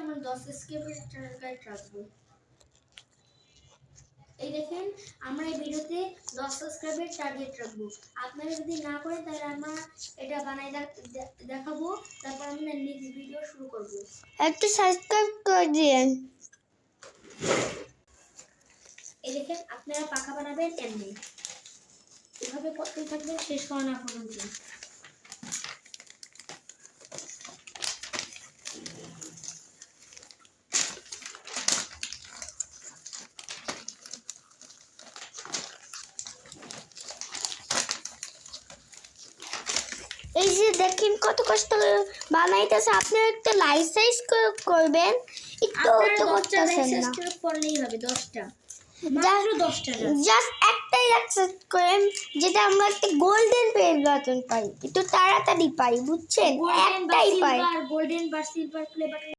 আমরা 10 subscriber target রাখবো। এই দেখেন আমরা এই ভিডিওতে 10 সাবস্ক্রাইবার টার্গেট রাখবো। আপনারা যদি না করেন তাহলে আমরা এটা বানাই দেখাবো, তারপর আমরা নেক্সট ভিডিও শুরু করব। একটু সাবস্ক্রাইব করে দিন। এই দেখেন আপনারা পাখা বানাবেন এমনি, এভাবে করতে থাকবেন শেষ হওয়া না পর্যন্ত। এই যে দেখেন কত কষ্ট বানাইতেছে, আপনি একটা লাইসেন্স করবেন, একটু তো করতেছেন না। করলেই হবে 10টা, মাত্র 10টা। জাস্ট একটাই অ্যাকসেপ্ট করেন, যেটা আমরা একটা গোল্ডেন প্লে বাটন পাই, একটু তাড়াতাড়ি পাই, বুঝছেন? একটাই পাই। গোল্ডেন বা সিলভার প্লে বাটন